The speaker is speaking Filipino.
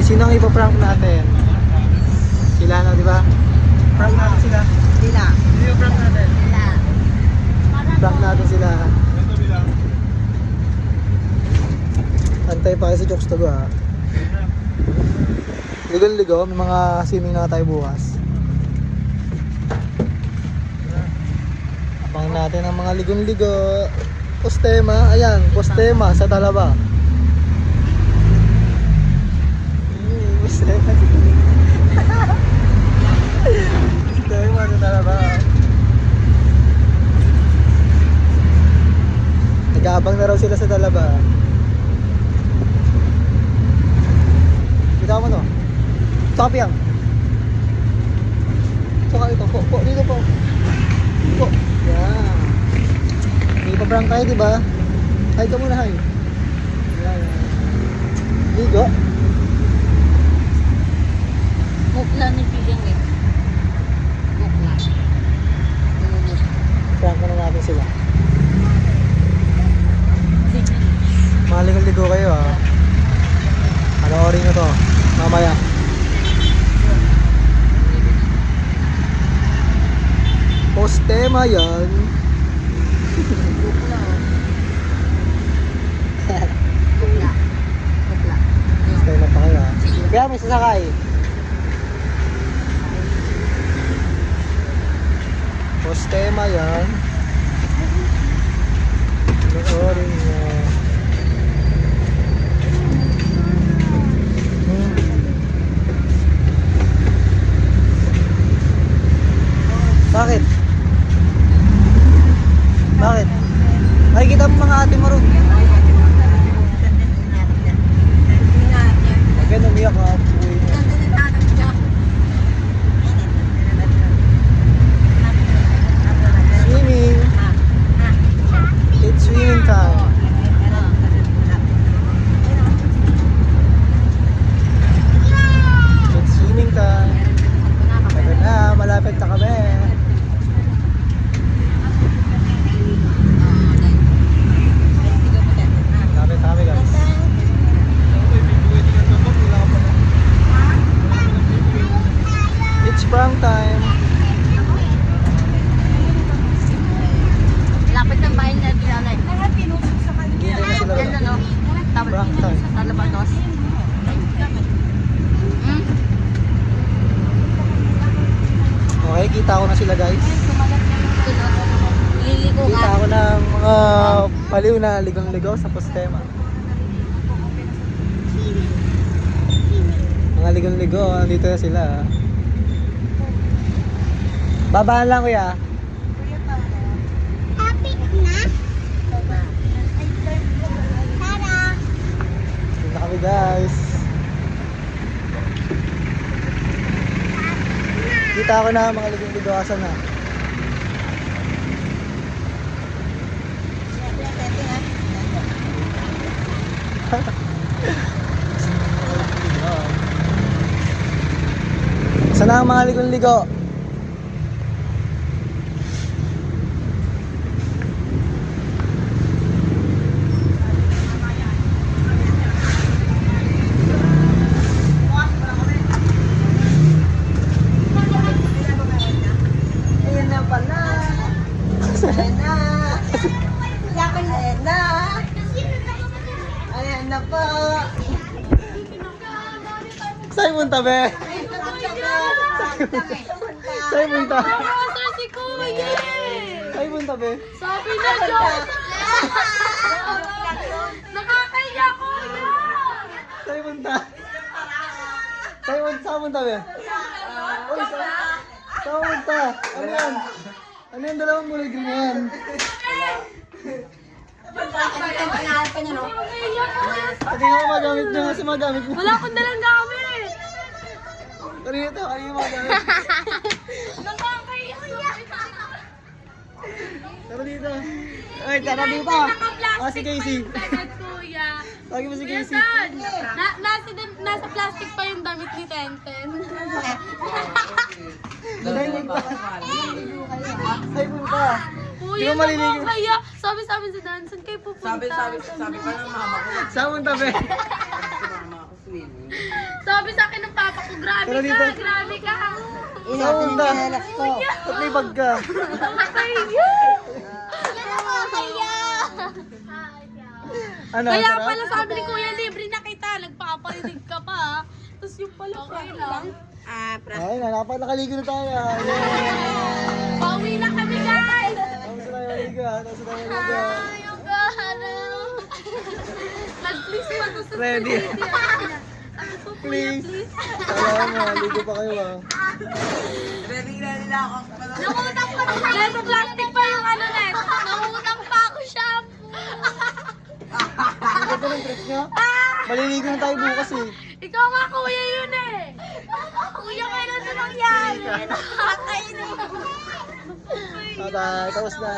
Sino ang ipaprank natin? Sila na, di ba? Prank natin sila. Sila. Sino yung prank natin? Sila. Prank natin sila. Antay pa kayo sa Jokes Tago ha. Ligo-ligo, may mga swimming na tayo bukas. Abangan natin ang mga ligo-ligo. Postema, ayan, postema sa Talaba. Postema. Postema sa Talaba. Nag-aabang na raw sila sa Talaba. Kita mo no? Sabi yan. Saka ito, po, dito po. Po. Yan. May ipaprank tayo, diba? Hi ka muna, hi. Yan. Ligo. Bukla ni Piling eh. Bukla. Prank na natin sila. Maligal-ligo kayo ha. Panoorin nyo to. Mamaya. Postema yan. Bukla oh. Bukla. Bukla. Postema pa kayo ha. Kaya may sasakay. Postema yan. Panoorin nyo. Bakit? Bakit? Makikita mo mga ate mo ron. Huwag yan umiyak ha. Uwi mo. Swimming. It's swimming time. It's swimming time. Sabi na, malapit na kami. Kami guys. It's prank time. Lapit ng bahay na dinanay. Hindi na sila Yan wala. ano? Prank time. Sa Talabados. Okay, kita ko na sila guys. Liligo Kita ka. ko ng mga paliw na ligang-ligaw sa postema. Mga ligang-ligaw, andito na sila. Babaan lang kuya. Happy na? Tara. Dito na kami guys. Kita ko na mga ligang-ligaw asan na. Sana ang mga ligo-ligo. Ayan na pala. Ayan na. Yakin na ayan na. Ayan na po. Simon tabi. Simon ta. Sir, si Kuya! Simon tabi. Sabi na dyan! Nakakaya ko yan! Simon ta. Simon tabi. Uy, Simon ta. Ano yan? Ano yung dalawang kulay green na yan? Pangalan pa niya, no? Hindi ko magamit nyo kasi magamit nyo. Wala akong dalang gamit! Kanina to, kanina magamit. Nakakaya ko yan! Tara dito. Ay, tara dito. Ah, si Casey. Kuya! Tawagin mo si Casey. Saan? Nasa plastic pa yung damit ni Tenten. Simon pa. Simon pa. Di Kuya, ba maliligo? nakakaya! Sabi sa amin si Dan, saan kayo pupunta? Sabi pa ng mama ko, Simon tabi. si mama ako swimming. Sabi Sabi sa akin ng papa ko, grabe Pero dito- ka, grabe ka. Sa una. Ba't may bag ka? Ano? Kaya sarap? pala sabi ni Kuya, libre na kita. Nagpaparinig ka pa. Tapos yung pala, okay lang. Ay, nakaligo na tayo. Yeah. Pauwi na kami, guys. Tapos na tayo maliga. Tapos na tayo maliga. Yung gano. Nag-please pa to sa Ready? Ano to, Kuya, Please. please? Kala mo, ligo pa kayo ah. Nangutang pa ng nasa plastic pa yung ano net. Nangutang pa ako shampoo. Ang ganda ng trip niya. Maliligo na tayo bukas eh. Ikaw nga, kuya, yun eh. Kuya, kailan na nangyari? Nakakainin. Bye-bye. Tapos na.